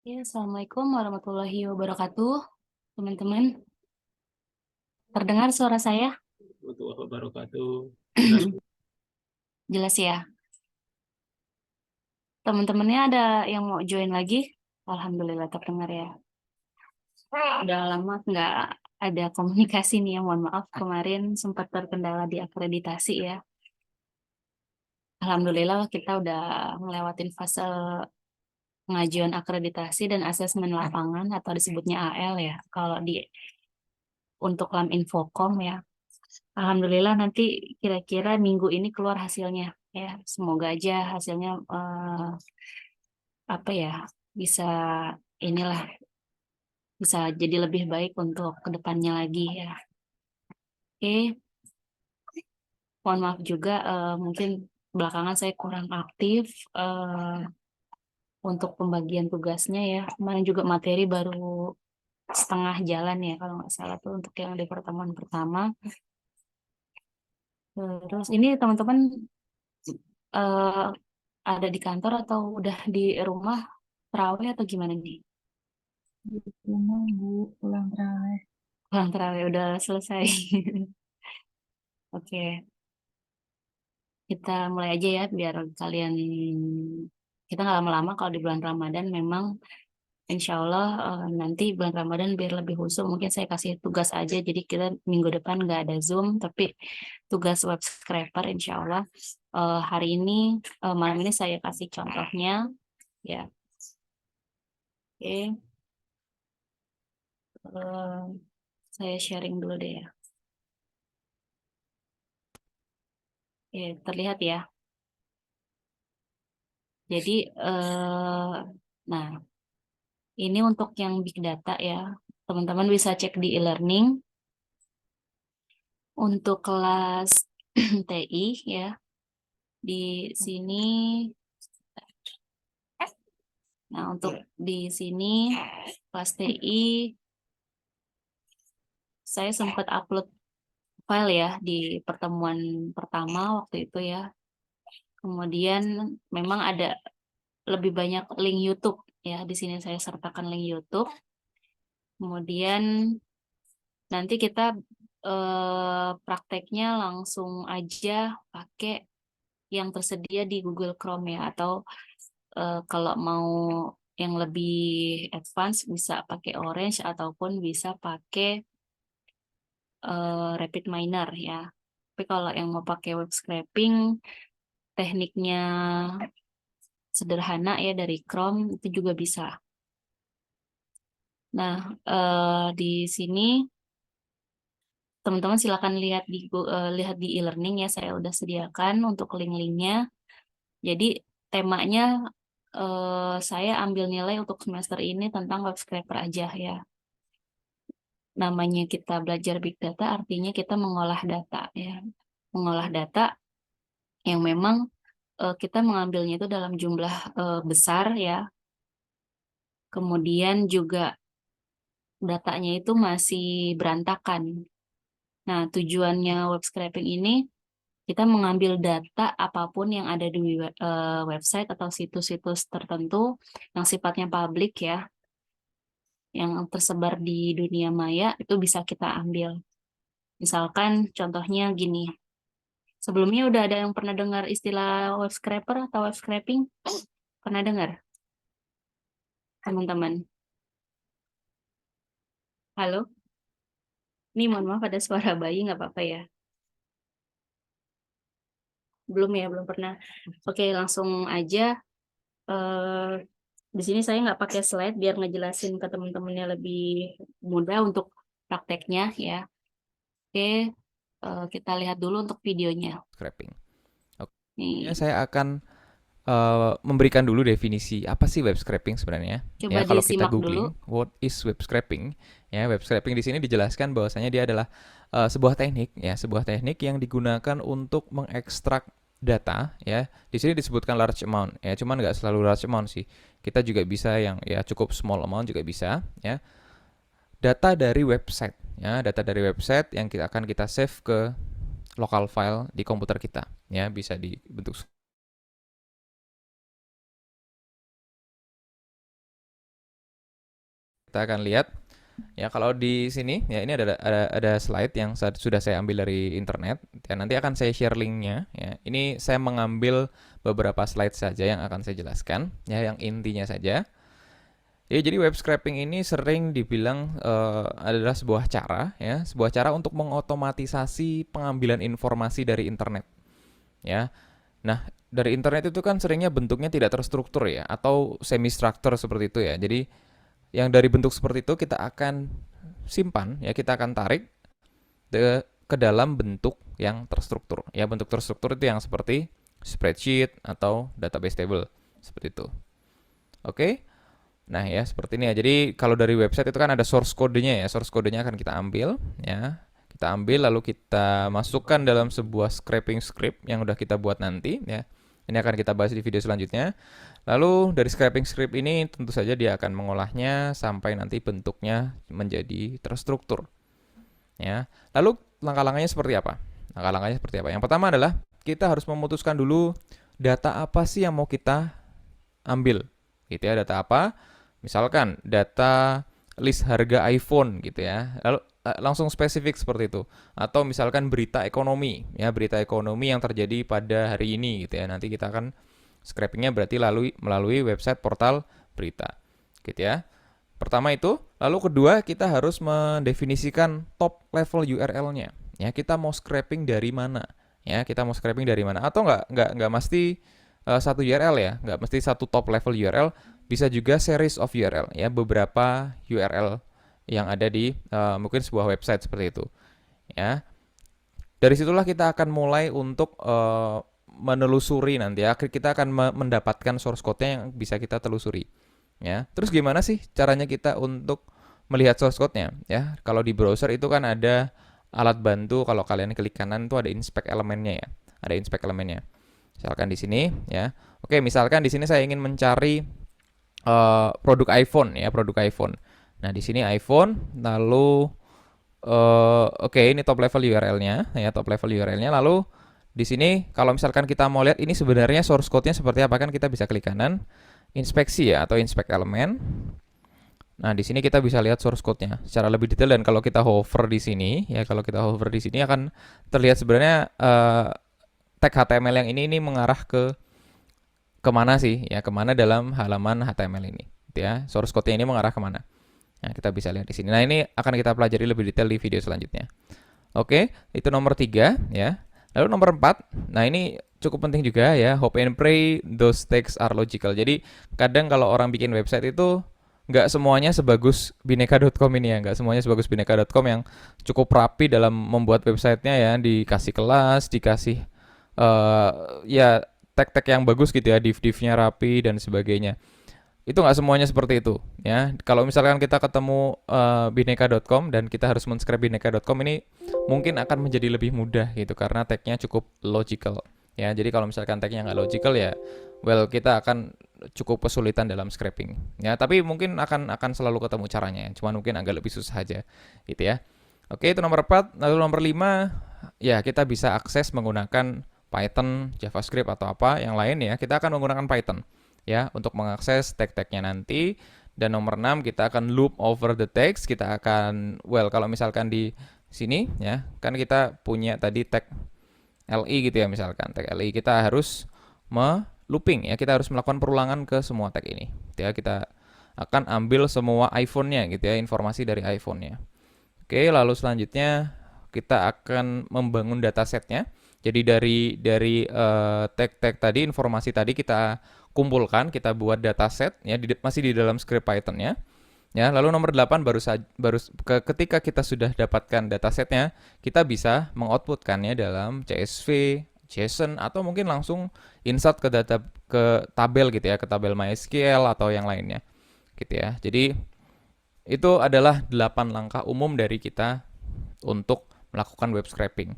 Ya, Assalamualaikum warahmatullahi wabarakatuh, teman-teman. Terdengar suara saya? Warahmatullahi wabarakatuh. Jelas, Bu. Jelas ya. Teman-temannya ada yang mau join lagi? Alhamdulillah terdengar ya. Udah lama nggak ada komunikasi nih ya. Mohon maaf kemarin sempat terkendala di akreditasi ya. Alhamdulillah kita udah ngelewatin fase pengajuan akreditasi dan asesmen lapangan atau disebutnya AL ya. Kalau di untuk Lam Infocom ya. Alhamdulillah nanti kira-kira minggu ini keluar hasilnya ya. Semoga aja hasilnya apa ya bisa inilah bisa jadi lebih baik untuk kedepannya lagi ya. Oke, mohon maaf juga mungkin belakangan saya kurang aktif untuk pembagian tugasnya ya. Kemarin juga materi baru setengah jalan ya kalau nggak salah tuh untuk yang di pertemuan pertama. Terus ini teman-teman eh, ada di kantor atau udah di rumah terawih atau gimana nih? Di rumah Bu, pulang terawih. Pulang terawih udah selesai. Oke, kita mulai aja ya biar kalian kita nggak lama-lama kalau di bulan Ramadan memang insya Allah nanti bulan Ramadan biar lebih khusyuk mungkin saya kasih tugas aja jadi kita minggu depan nggak ada Zoom tapi tugas web scraper insya Allah hari ini malam ini saya kasih contohnya ya. Oke, eh, saya sharing dulu deh ya. Oke, terlihat ya. Jadi, nah, ini untuk yang big data ya. Teman-teman bisa cek di e-learning. Untuk kelas TI ya, di sini. Nah, untuk di sini kelas TI, saya sempat upload file ya di pertemuan pertama waktu itu ya. Kemudian memang ada lebih banyak link YouTube ya. Di sini saya sertakan link YouTube. Kemudian nanti kita prakteknya langsung aja pakai yang tersedia di Google Chrome ya, atau kalau mau yang lebih advance bisa pakai Orange ataupun bisa pakai RapidMiner ya. Tapi kalau yang mau pakai web scraping, tekniknya sederhana ya dari Chrome itu juga bisa. Nah, di sini teman-teman silakan lihat di e-learning ya, saya udah sediakan untuk link-linknya. Jadi temanya saya ambil nilai untuk semester ini tentang web scraper aja ya. Namanya kita belajar big data artinya kita mengolah data ya. Mengolah data yang memang kita mengambilnya itu dalam jumlah besar ya. Kemudian juga datanya itu masih berantakan. Nah, tujuannya web scraping ini kita mengambil data apapun yang ada di website atau situs-situs tertentu yang sifatnya publik ya, yang tersebar di dunia maya itu bisa kita ambil. Misalkan contohnya gini, sebelumnya udah ada yang pernah dengar istilah web scraper atau web scraping? Pernah dengar, teman-teman? Halo? Ini mohon maaf ada suara bayi, nggak apa-apa ya? Belum ya, belum pernah. Oke, langsung aja. Eh, di sini saya nggak pakai slide biar ngejelasin ke teman-temannya lebih mudah untuk prakteknya ya. Oke, kita lihat dulu untuk videonya. Scraping. Oke, Nih, saya akan memberikan dulu definisi apa sih web scraping sebenarnya. coba Ya, kalau kita disimak dulu. googling what is web scraping, ya web scraping di sini dijelaskan bahwasanya dia adalah sebuah teknik, ya sebuah teknik yang digunakan untuk mengekstrak data, ya. Di sini disebutkan large amount, ya cuman nggak selalu large amount sih. Kita juga bisa yang ya cukup small amount juga bisa, ya. Data dari website, ya data dari website yang akan kita save ke local file di komputer kita, ya bisa dibentuk kita akan lihat ya, kalau di sini ya, ini ada slide yang sudah saya ambil dari internet ya, nanti akan saya share linknya ya. Ini saya mengambil beberapa slide saja yang akan saya jelaskan ya, yang intinya saja. Ya, jadi web scraping ini sering dibilang adalah sebuah cara ya, sebuah cara untuk mengotomatisasi pengambilan informasi dari internet ya. Nah, dari internet itu kan seringnya bentuknya tidak terstruktur ya, atau semi structure seperti itu ya. Jadi yang dari bentuk seperti itu kita akan simpan ya, kita akan tarik ke dalam bentuk yang terstruktur ya. Bentuk terstruktur itu yang seperti spreadsheet atau database table seperti itu. Oke. Nah ya, seperti ini ya. Jadi kalau dari website itu kan ada source code-nya ya. Source code-nya akan kita ambil ya. Kita ambil lalu kita masukkan dalam sebuah scraping script yang udah kita buat nanti ya. Ini akan kita bahas di video selanjutnya. Lalu dari scraping script ini tentu saja dia akan mengolahnya sampai nanti bentuknya menjadi terstruktur. Ya. Lalu langkah-langkahnya seperti apa? Langkah-langkahnya seperti apa? Yang pertama adalah kita harus memutuskan dulu data apa sih yang mau kita ambil. Gitu ya, data apa? Misalkan data list harga iPhone gitu ya. Lalu langsung spesifik seperti itu. Atau misalkan berita ekonomi ya, berita ekonomi yang terjadi pada hari ini gitu ya. Nanti kita akan scrapingnya berarti melalui website portal berita gitu ya. Pertama itu, lalu kedua kita harus mendefinisikan top level URL-nya. Ya, kita mau scraping dari mana? Ya, kita mau scraping dari mana? Atau nggak mesti satu URL ya, nggak mesti satu top level URL, bisa juga series of URL ya, beberapa URL yang ada di mungkin sebuah website seperti itu ya. Dari situlah kita akan mulai untuk menelusuri nanti ya, kita akan mendapatkan source code-nya yang bisa kita telusuri ya. Terus gimana sih caranya kita untuk melihat source code-nya ya? Kalau di browser itu kan ada alat bantu, kalau kalian klik kanan itu ada inspect elemennya ya, ada inspect elemennya. Misalkan di sini ya. Oke, misalkan di sini saya ingin mencari produk iPhone ya, produk iPhone. Nah, di sini iPhone, lalu oke, ini top level URL-nya ya, top level URL-nya. Lalu di sini kalau misalkan kita mau lihat ini sebenarnya source code-nya seperti apa, kan kita bisa klik kanan, inspeksi ya, atau inspect elemen. Nah, di sini kita bisa lihat source code-nya secara lebih detail, dan kalau kita hover di sini ya, kalau kita hover di sini akan terlihat sebenarnya tag HTML yang ini mengarah kemana sih ya, kemana dalam halaman HTML ini gitu ya, source code-nya ini mengarah kemana. Nah, kita bisa lihat di sini. Nah, ini akan kita pelajari lebih detail di video selanjutnya. Oke, itu nomor 3 ya. Lalu nomor 4, nah ini cukup penting juga ya, hope and pray those text are logical. Jadi kadang kalau orang bikin website itu nggak semuanya sebagus bineka.com ini ya, nggak semuanya sebagus bineka.com yang cukup rapi dalam membuat websitenya ya, dikasih kelas, dikasih ya tag-tag yang bagus gitu ya, div-divnya rapi dan sebagainya. Itu nggak semuanya seperti itu ya. Kalau misalkan kita ketemu bineka.com dan kita harus men-scrap bineka.com, ini mungkin akan menjadi lebih mudah gitu karena tagnya cukup logical ya. Jadi kalau misalkan tagnya nggak logical ya, well, kita akan cukup kesulitan dalam scraping ya. Tapi mungkin akan selalu ketemu caranya, cuma mungkin agak lebih susah aja gitu ya. Oke, itu nomor 4. Lalu nomor 5 ya, kita bisa akses menggunakan Python, JavaScript atau apa yang lain ya. Kita akan menggunakan Python ya untuk mengakses tag-tagnya nanti. Dan nomor 6 kita akan loop over the text. Kita akan, well, kalau misalkan di sini ya, kan kita punya tadi tag LI gitu ya, misalkan tag LI, kita harus looping ya, kita harus melakukan perulangan ke semua tag ini ya. Kita akan ambil semua iPhone-nya gitu ya, informasi dari iPhone-nya. Oke, lalu selanjutnya kita akan membangun datasetnya. Jadi dari tag-tag tadi, informasi tadi kita kumpulkan, kita buat dataset ya, masih di dalam script Python-nya. Ya, lalu nomor 8 ketika kita sudah dapatkan datasetnya, kita bisa mengoutputkannya dalam CSV, JSON, atau mungkin langsung insert ke tabel gitu ya, ke tabel MySQL atau yang lainnya. Gitu ya. Jadi itu adalah 8 langkah umum dari kita untuk melakukan web scraping.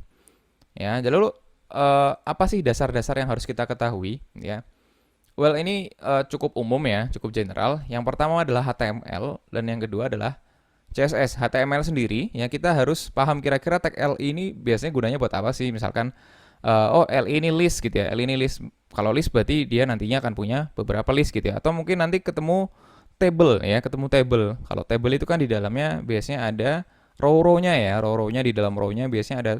Ya, lalu apa sih dasar-dasar yang harus kita ketahui ya? Well, ini cukup umum ya, cukup general. Yang pertama adalah HTML dan yang kedua adalah CSS. HTML sendiri ya, kita harus paham kira-kira tag LI ini biasanya gunanya buat apa sih? Misalkan LI ini list gitu ya. LI ini list. Kalau list berarti dia nantinya akan punya beberapa list gitu ya. Atau mungkin nanti ketemu table ya, ketemu table. Kalau table itu kan di dalamnya biasanya ada row-row-nya ya, row-row-nya di dalam row-nya biasanya ada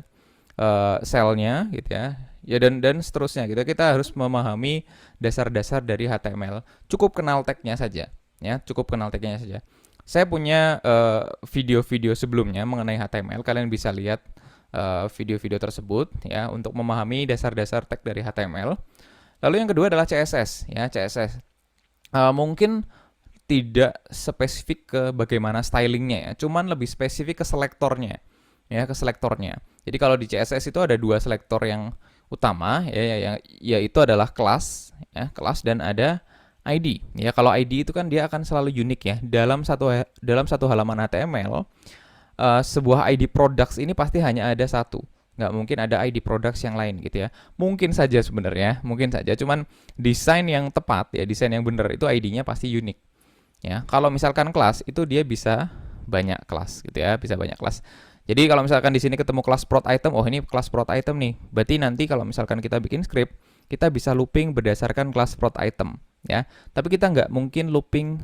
sel-nya gitu ya. Ya dan seterusnya gitu. Kita harus memahami dasar-dasar dari HTML. Cukup kenal tag-nya saja ya, cukup kenal tag-nya saja. Saya punya video-video sebelumnya mengenai HTML. Kalian bisa lihat video-video tersebut ya untuk memahami dasar-dasar tag dari HTML. Lalu yang kedua adalah CSS ya, CSS. Mungkin tidak spesifik ke bagaimana stylingnya ya, cuman lebih spesifik ke selektornya ya, ke selektornya. Jadi kalau di CSS itu ada dua selektor yang utama ya, yaitu adalah kelas ya, kelas dan ada ID ya. Kalau ID itu kan dia akan selalu unik ya dalam satu halaman HTML. Sebuah ID products ini pasti hanya ada satu, nggak mungkin ada ID products yang lain gitu ya. Mungkin saja sebenarnya, mungkin saja, cuman desain yang tepat ya, desain yang benar itu ID-nya pasti unik ya. Kalau misalkan kelas itu dia bisa banyak kelas gitu ya, bisa banyak kelas. Jadi kalau misalkan di sini ketemu kelas prod item, oh ini kelas prod item nih. Berarti nanti kalau misalkan kita bikin script, kita bisa looping berdasarkan kelas prod item ya. Tapi kita nggak mungkin looping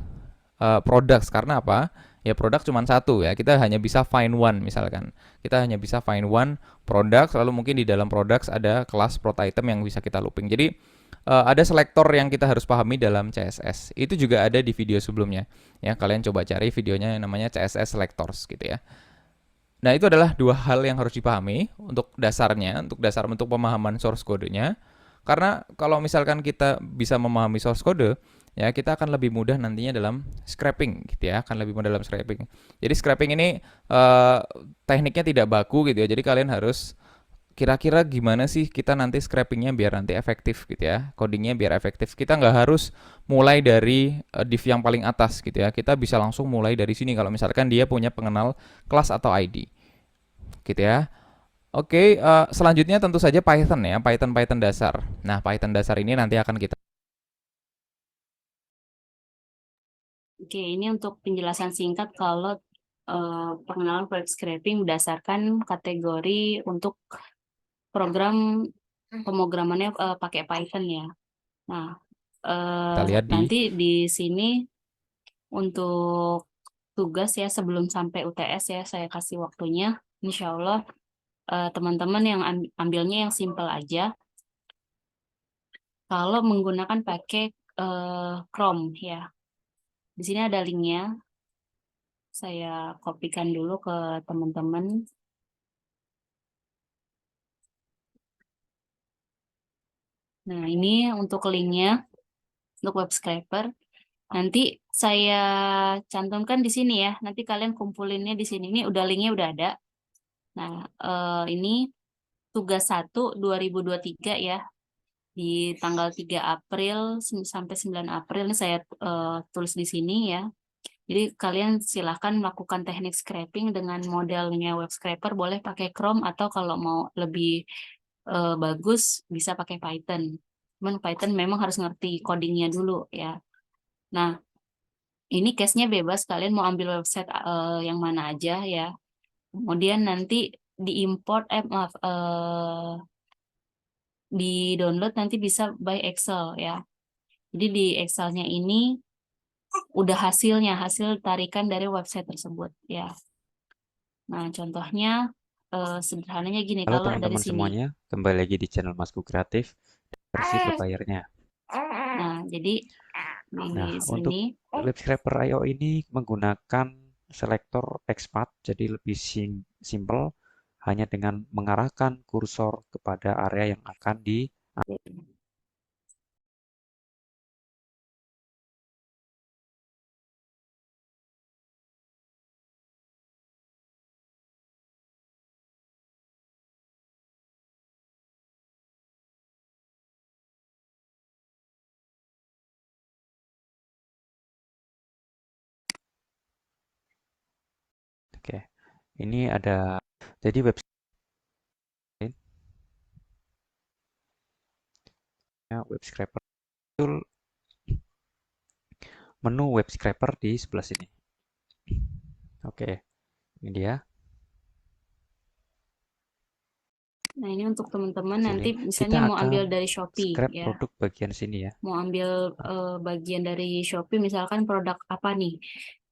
products karena apa? Ya produk cuma satu ya. Kita hanya bisa find one misalkan. Kita hanya bisa find one products, lalu mungkin di dalam products ada kelas prod item yang bisa kita looping. Jadi ada selektor yang kita harus pahami dalam CSS. Itu juga ada di video sebelumnya. Ya, kalian coba cari videonya yang namanya CSS selectors gitu ya. Nah, itu adalah dua hal yang harus dipahami untuk dasarnya, untuk pemahaman source code-nya. Karena kalau misalkan kita bisa memahami source code, ya kita akan lebih mudah nantinya dalam scraping gitu ya, akan lebih mudah dalam scraping. Jadi scraping ini tekniknya tidak baku gitu ya. Jadi kalian harus kira-kira gimana sih kita nanti scrapingnya biar nanti efektif gitu ya, codingnya biar efektif. Kita nggak harus mulai dari div yang paling atas gitu ya, kita bisa langsung mulai dari sini kalau misalkan dia punya pengenal kelas atau ID gitu ya. Oke, selanjutnya tentu saja Python ya, Python dasar. Nah, Python dasar ini nanti akan kita Oke, ini untuk penjelasan singkat kalau pengenalan web scraping berdasarkan kategori untuk program pemrogramannya pakai Python ya. Nah, lihat di nanti di sini untuk tugas ya sebelum sampai UTS ya saya kasih waktunya. Insya Allah teman-teman yang ambilnya yang simple aja. Kalau menggunakan pakai Chrome ya. Di sini ada linknya. Saya kopikan dulu ke teman-teman. Nah, ini untuk linknya, untuk web scraper. Nanti saya cantumkan di sini ya. Nanti kalian kumpulinnya di sini. Ini udah linknya udah ada. Nah, ini tugas 1 2023 ya. Di tanggal 3 April sampai 9 April ini saya tulis di sini ya. Jadi kalian silahkan melakukan teknik scraping dengan modelnya web scraper, boleh pakai Chrome atau kalau mau lebih bagus bisa pakai Python. Cuman Python memang harus ngerti codingnya dulu ya. Nah, ini case-nya bebas, kalian mau ambil website yang mana aja ya. Kemudian nanti diimport, di download nanti bisa by Excel ya. Jadi di Excel-nya ini udah hasil tarikan dari website tersebut ya. Nah, contohnya sederhananya gini, Halo kalau dari teman-teman sini. semuanya, kembali lagi di channel Masku Kreatif versi berbayarnya. Nah, jadi di Nah, untuk sini web scraper IO ini menggunakan selektor XPath, jadi lebih simple, hanya dengan mengarahkan kursor kepada area yang akan di Oke, ini ada jadi website web scraper tool, menu web scraper di sebelah sini. Oke, ini dia. Nah, ini untuk teman-teman Di nanti link. misalnya Kita mau ambil akan dari Shopee scrap ya. produk bagian sini ya. Mau ambil bagian dari Shopee misalkan produk apa nih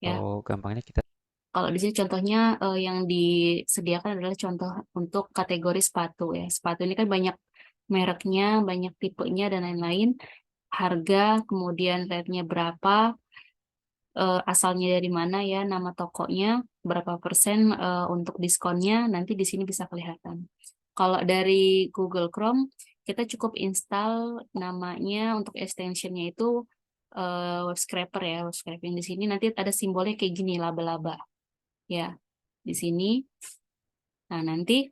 ya. Atau gampangnya kita Kalau di sini contohnya yang disediakan adalah contoh untuk kategori sepatu ya. Sepatu ini kan banyak mereknya, banyak tipenya dan lain-lain. Harga, kemudian rate-nya berapa, asalnya dari mana ya, nama tokonya, berapa persen untuk diskonnya, nanti di sini bisa kelihatan. Kalau dari Google Chrome, kita cukup install namanya untuk extensionnya itu web scraper ya, web scraping di sini nanti ada simbolnya kayak gini, laba-laba ya di sini. Nah, nanti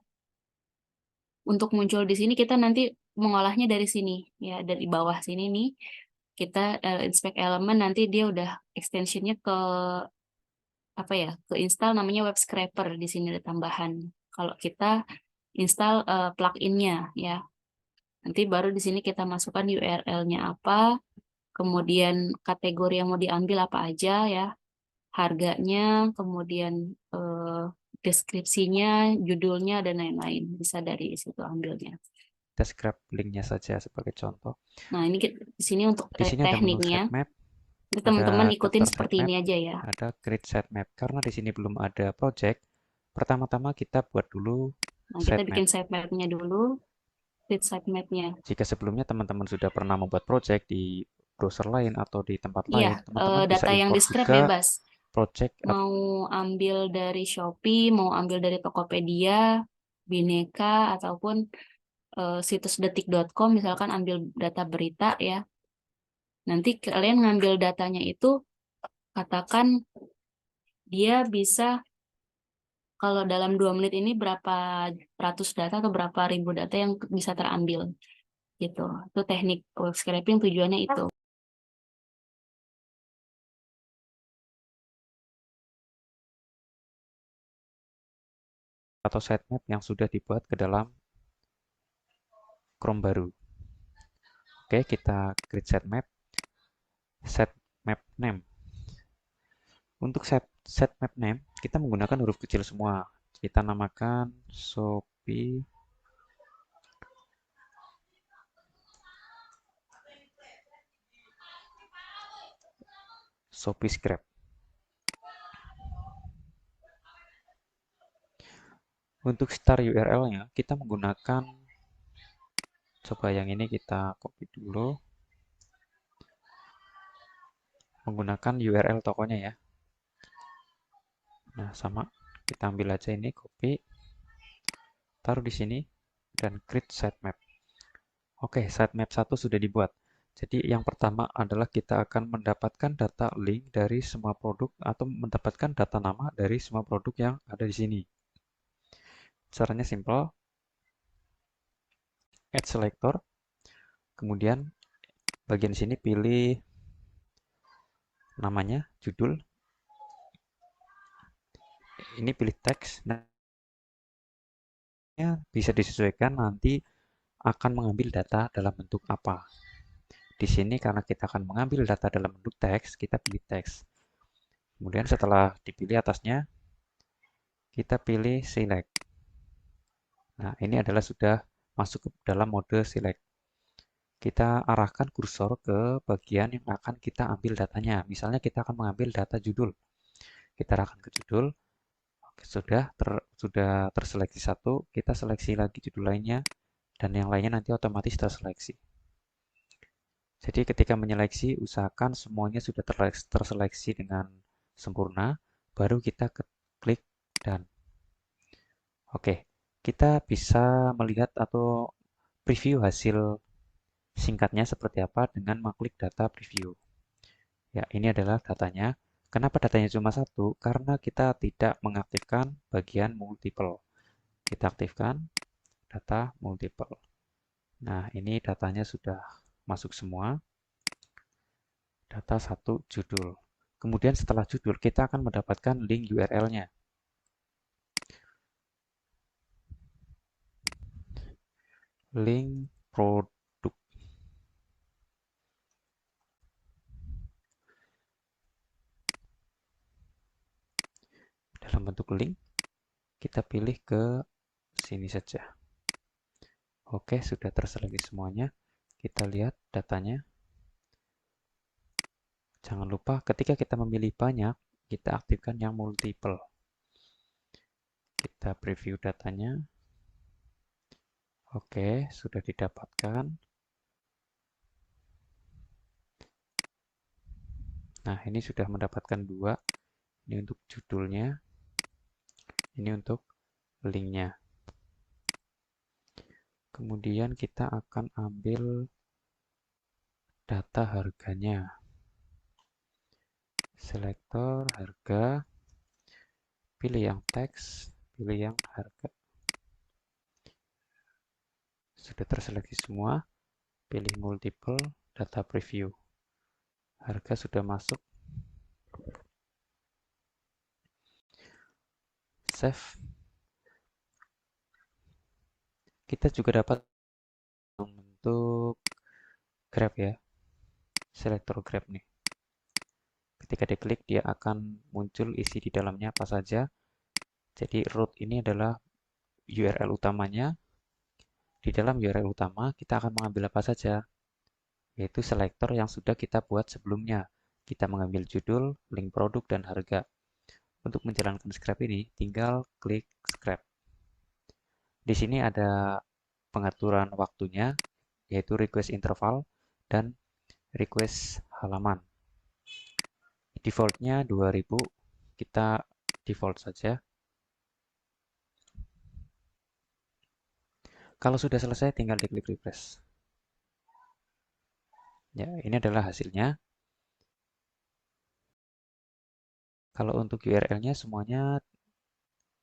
untuk muncul di sini kita nanti mengolahnya dari sini ya, dari bawah sini nih. Kita inspect elemen nanti dia udah extensionnya ke apa ya, ke install namanya web scraper di sini ada tambahan. Kalau kita install plugin-nya ya. Nanti baru di sini kita masukkan URL-nya apa, kemudian kategori yang mau diambil apa aja ya, harganya, kemudian eh, deskripsinya, judulnya, dan lain-lain. Bisa dari situ ambilnya. scrap linknya saja sebagai contoh. Nah, ini di sini untuk Di sini ada menu tekniknya. sitemap, Jadi ada teman-teman ikutin daftar seperti sitemap, ini aja ya. ada create sitemap. Karena di sini belum ada project, pertama-tama kita buat dulu Nah, kita sitemap. bikin sitemap-nya dulu, create sitemap-nya. Jika sebelumnya teman-teman sudah pernah membuat project di browser lain atau di tempat Iya, lain, teman-teman bisa data yang import di-scrap juga bebas. project Mau ambil dari Shopee, mau ambil dari Tokopedia, Bineka, ataupun situs detik.com, misalkan ambil data berita ya. Nanti kalian ngambil datanya itu, katakan dia bisa, kalau dalam 2 menit ini berapa ratus data atau berapa ribu data yang bisa terambil. Gitu. Itu teknik web scraping tujuannya itu. atau sitemap yang sudah dibuat ke dalam Chrome baru. Oke, kita create sitemap name. Untuk sitemap name, kita menggunakan huruf kecil semua. Kita namakan Shopee Scrap. Untuk start URL-nya, kita menggunakan, coba yang ini kita copy dulu, menggunakan URL tokonya ya. Nah, sama, kita ambil aja ini, copy, taruh di sini, dan create sitemap. Oke, sitemap 1 sudah dibuat. Jadi yang pertama adalah kita akan mendapatkan data link dari semua produk atau mendapatkan data nama dari semua produk yang ada di sini. Caranya simple, add selector, kemudian bagian sini pilih namanya, judul, ini pilih teks, nah bisa disesuaikan nanti akan mengambil data dalam bentuk apa. Di sini karena kita akan mengambil data dalam bentuk teks, kita pilih teks. Kemudian setelah dipilih atasnya, kita pilih select. Nah, ini adalah sudah masuk ke dalam mode select. Kita arahkan kursor ke bagian yang akan kita ambil datanya. Misalnya kita akan mengambil data judul. Kita arahkan ke judul. Oke, sudah terseleksi satu, kita seleksi lagi judul lainnya, dan yang lainnya nanti otomatis terseleksi. Jadi ketika menyeleksi, usahakan semuanya sudah terseleksi dengan sempurna, baru kita klik dan oke, kita bisa melihat atau preview hasil singkatnya seperti apa dengan mengklik data preview. Ya, ini adalah datanya. Kenapa datanya cuma satu? Karena kita tidak mengaktifkan bagian multiple. Kita aktifkan data multiple. Nah, ini datanya sudah masuk semua. Data satu judul. Kemudian setelah judul, kita akan mendapatkan link URL-nya. Link produk. Dalam bentuk link, kita pilih ke sini saja. Oke, sudah terselektif semuanya. Kita lihat datanya. Jangan lupa ketika kita memilih banyak, kita aktifkan yang multiple. Kita preview datanya. Oke, sudah didapatkan. Nah, ini sudah mendapatkan 2. Ini untuk judulnya. Ini untuk linknya. Kemudian kita akan ambil data harganya. Selektor harga. Pilih yang teks, pilih yang harga. Sudah terseleksi semua. Pilih multiple, data preview. Harga sudah masuk. Save. Kita juga dapat membentuk grab ya. Selektor grab nih. Ketika diklik dia akan muncul isi di dalamnya apa saja. Jadi root ini adalah URL utamanya. Di dalam URL utama kita akan mengambil apa saja, yaitu selektor yang sudah kita buat sebelumnya. Kita mengambil judul, link produk, dan harga. Untuk menjalankan scrap ini, tinggal klik scrap. Di sini ada pengaturan waktunya, yaitu request interval dan request halaman. Defaultnya 2000, kita default saja. Kalau sudah selesai, tinggal diklik refresh. Ya, ini adalah hasilnya. Kalau untuk URL-nya semuanya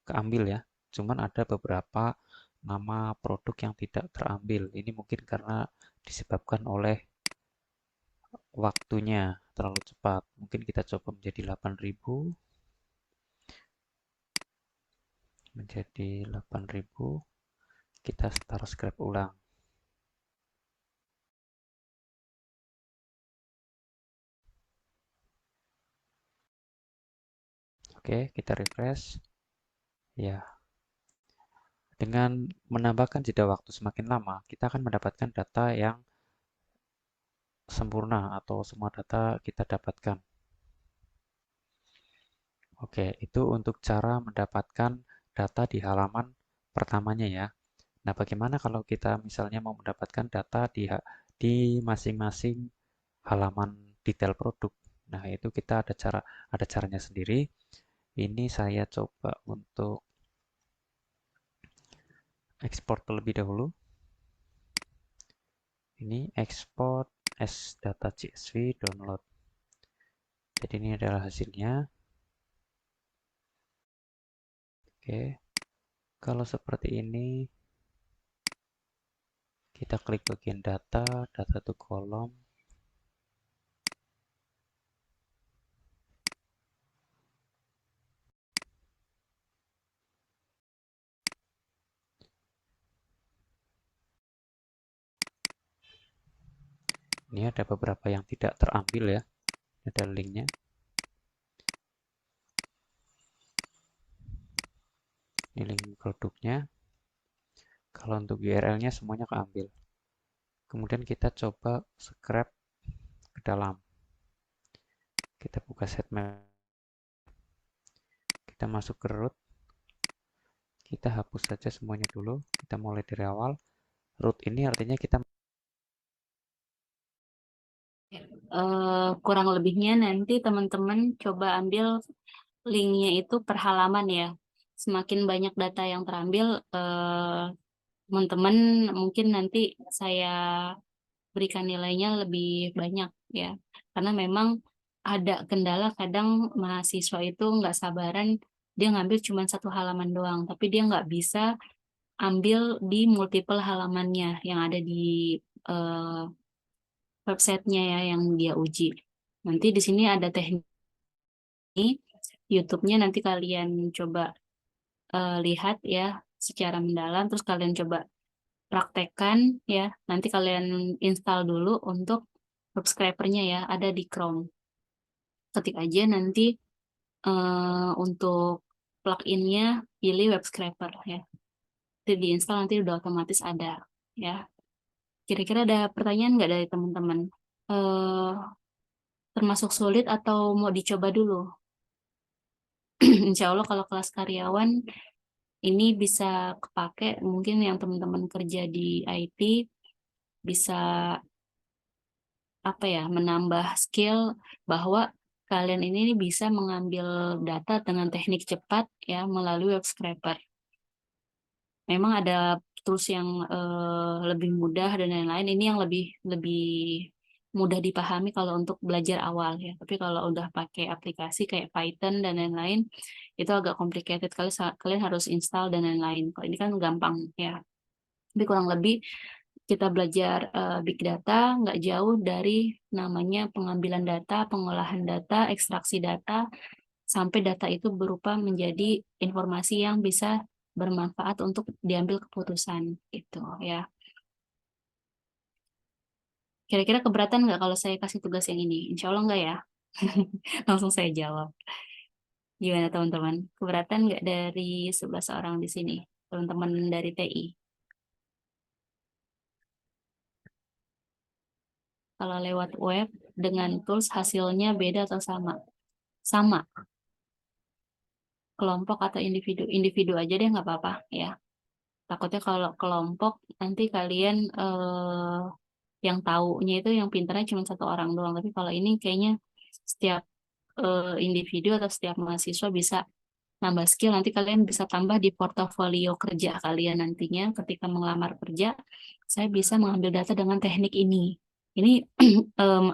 keambil ya. Cuman ada beberapa nama produk yang tidak terambil. Ini mungkin karena disebabkan oleh waktunya terlalu cepat. Mungkin kita coba menjadi 8000. Menjadi 8000. Kita start scrap ulang. Oke, kita refresh. Ya. Dengan menambahkan jeda waktu semakin lama, kita akan mendapatkan data yang sempurna atau semua data kita dapatkan. Oke, itu untuk cara mendapatkan data di halaman pertamanya ya. Nah, bagaimana kalau kita misalnya mau mendapatkan data di masing-masing halaman detail produk? Nah, itu kita ada caranya sendiri. Ini saya coba untuk ekspor terlebih dahulu. Ini export as data CSV download. Jadi ini adalah hasilnya. Oke. Kalau seperti ini, kita klik bagian data, data to kolom. Ini ada beberapa yang tidak terambil ya. Ada linknya. Ini link produknya. Kalau untuk URL-nya semuanya keambil. Kemudian kita coba scrap ke dalam. Kita buka sitemap. Kita masuk ke root. Kita hapus saja semuanya dulu. Kita mulai dari awal. Root ini artinya kita Kurang lebihnya nanti teman-teman coba ambil linknya itu per halaman ya. Semakin banyak data yang terambil, teman-teman mungkin nanti saya berikan nilainya lebih banyak ya. Karena memang ada kendala kadang mahasiswa itu nggak sabaran, dia ngambil cuma satu halaman doang, tapi dia nggak bisa ambil di multiple halamannya yang ada di eh, websitenya ya yang dia uji. Nanti di sini ada teknik YouTube-nya, nanti kalian coba lihat ya secara mendalam, terus kalian coba praktekkan ya. Nanti kalian install dulu untuk subscribernya ya, ada di Chrome. Ketik aja nanti untuk plugin-nya pilih web scraper ya. Itu diinstal nanti udah otomatis ada. ya. Kira-kira ada pertanyaan nggak dari teman-teman? Eh, Termasuk sulit atau mau dicoba dulu? Insya Allah kalau kelas karyawan ini bisa kepake, mungkin yang teman-teman kerja di IT bisa apa ya, menambah skill bahwa kalian ini bisa mengambil data dengan teknik cepat ya melalui web scraper. Memang ada tools yang lebih mudah dan lain-lain. Ini yang lebih lebih mudah dipahami kalau untuk belajar awal ya. Tapi kalau udah pakai aplikasi kayak Python dan lain-lain, itu agak complicated. Kalian harus install dan lain-lain. Kalau ini kan gampang ya. Tapi kurang lebih kita belajar big data nggak jauh dari namanya pengambilan data, pengolahan data, ekstraksi data, sampai data itu berupa menjadi informasi yang bisa bermanfaat untuk diambil keputusan gitu ya. Kira-kira keberatan nggak kalau saya kasih tugas yang ini? Insya Allah nggak ya. Langsung saya jawab. Gimana teman-teman? Keberatan nggak dari 11 orang di sini? Teman-teman dari TI. Kalau lewat web dengan tools hasilnya beda atau sama? Sama. Kelompok atau individu? Individu aja deh nggak apa-apa ya. Takutnya kalau kelompok nanti kalian yang taunya itu yang pintarnya cuma satu orang doang. Tapi kalau ini kayaknya setiap individu atau setiap mahasiswa bisa nambah skill. Nanti kalian bisa tambah di portofolio kerja kalian nantinya ketika melamar kerja. Saya bisa mengambil data dengan teknik ini. Ini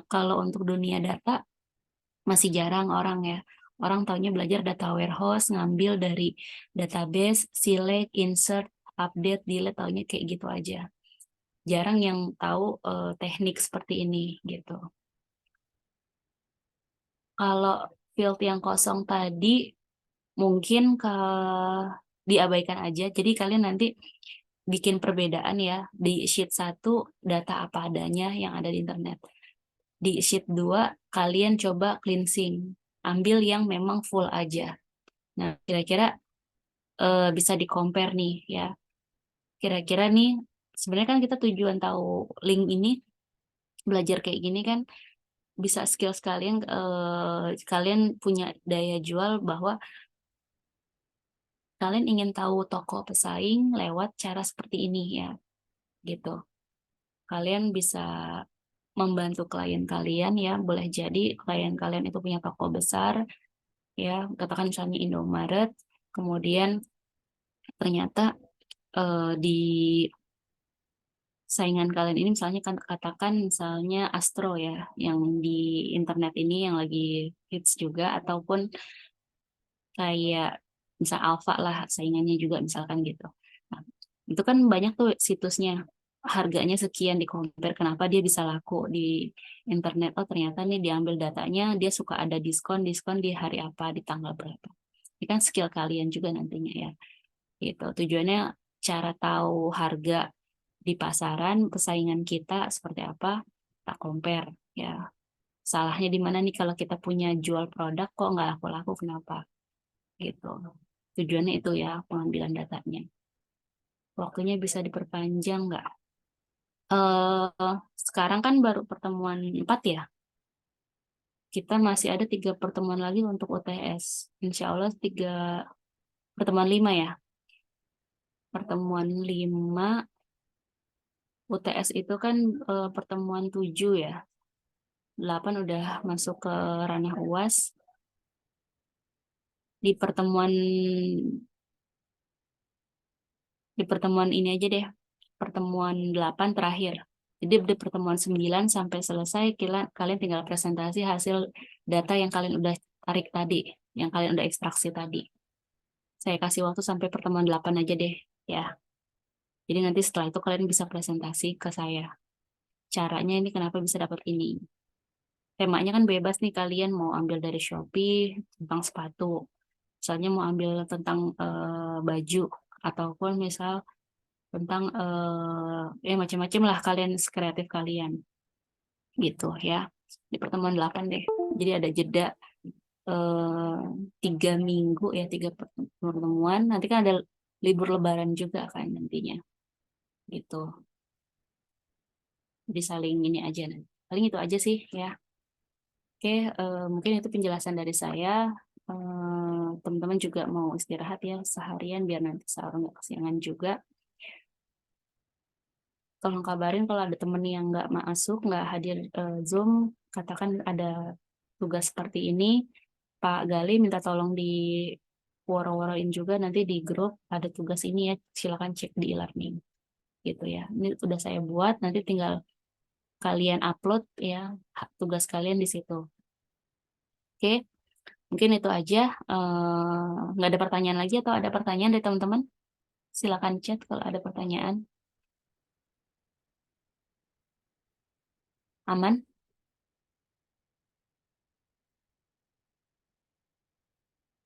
kalau untuk dunia data masih jarang orang ya. Orang taunya belajar data warehouse, ngambil dari database, select, insert, update, delete, taunya kayak gitu aja. Jarang yang tahu teknik seperti ini gitu. Kalau field yang kosong tadi mungkin diabaikan aja. Jadi kalian nanti bikin perbedaan ya. Di sheet 1 data apa adanya yang ada di internet. Di sheet 2 kalian coba cleansing. Ambil yang memang full aja. Nah, kira-kira bisa di-compare nih ya. Kira-kira nih, sebenarnya kan kita tujuan tahu link ini, belajar kayak gini kan, bisa skill sekalian, kalian punya daya jual bahwa kalian ingin tahu toko pesaing lewat cara seperti ini ya, gitu. Kalian bisa membantu klien kalian ya, boleh jadi klien kalian itu punya toko besar, ya, katakan misalnya Indomaret, kemudian ternyata di saingan kalian ini misalnya kan katakan misalnya Astro ya yang di internet ini yang lagi hits juga ataupun kayak misal Alfa lah saingannya juga misalkan gitu. Nah, itu kan banyak tuh situsnya harganya sekian di compare kenapa dia bisa laku di internet. Oh ternyata nih diambil datanya dia suka ada diskon di hari apa di tanggal berapa. Ini kan skill kalian juga nantinya ya. Gitu. Tujuannya cara tahu harga di pasaran, persaingan kita seperti apa, tak compare ya. Salahnya di mana nih kalau kita punya jual produk kok nggak laku-laku, kenapa? Gitu. Tujuannya itu ya, pengambilan datanya. Waktunya bisa diperpanjang nggak? Sekarang kan baru pertemuan 4 ya. Kita masih ada 3 pertemuan lagi untuk UTS. Insya Allah 3 pertemuan 5 ya. Pertemuan 5 UTS itu kan pertemuan 7 ya. 8 udah masuk ke ranah UAS. Di pertemuan ini aja deh. Pertemuan 8 terakhir. Jadi di pertemuan 9 sampai selesai kalian tinggal presentasi hasil data yang kalian udah tarik tadi, yang kalian udah ekstraksi tadi. Saya kasih waktu sampai pertemuan 8 aja deh ya. Jadi nanti setelah itu kalian bisa presentasi ke saya. Caranya ini kenapa bisa dapat ini. Temanya kan bebas nih kalian mau ambil dari Shopee tentang sepatu. Misalnya mau ambil tentang baju ataupun misal tentang ya macam-macam lah kalian kreatif kalian gitu ya. Di pertemuan 8 deh. Jadi ada jeda 3 minggu ya 3 pertemuan. Nanti kan ada libur Lebaran juga kan nantinya gitu. Jadi saling ini aja. Paling itu aja sih ya. Oke, mungkin itu penjelasan dari saya. Teman-teman juga mau istirahat ya seharian biar nanti sahur nggak kesiangan juga. Tolong kabarin kalau ada temen yang nggak masuk, nggak hadir Zoom, katakan ada tugas seperti ini. Pak Gali minta tolong di woro-woroin juga nanti di grup ada tugas ini ya, silakan cek di e-learning gitu ya. Ini udah saya buat, nanti tinggal kalian upload ya tugas kalian di situ. Oke, mungkin itu aja. Nggak ada pertanyaan lagi atau ada pertanyaan dari teman-teman? Silakan chat kalau ada pertanyaan. Aman?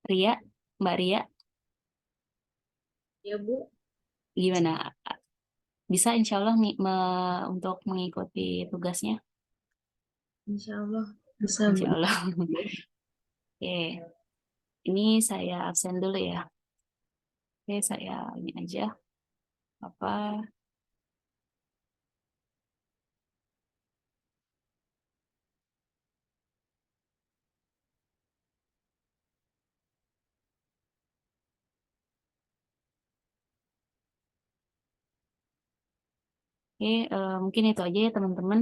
Ria, Mbak Ria, Ya, Bu. gimana? Bisa insya Allah nih untuk mengikuti tugasnya? Insya Allah bisa, Bu. Insya Allah. Oke, ini saya absen dulu ya. Oke, saya ini aja. Apa? Oke, mungkin itu aja ya teman-teman.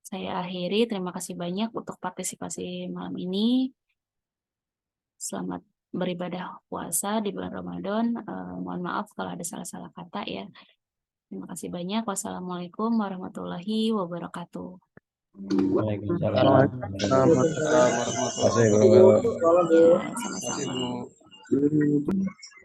Saya akhiri. Terima kasih banyak untuk partisipasi malam ini. Selamat beribadah puasa di bulan Ramadan. Mohon maaf kalau ada salah-salah kata ya. Terima kasih banyak. Wassalamualaikum warahmatullahi wabarakatuh. Waalaikumsalam. Waalaikumsalam warahmatullahi Terima kasih, Bu. wabarakatuh. Ya, Terima kasih, sama-sama. Bu.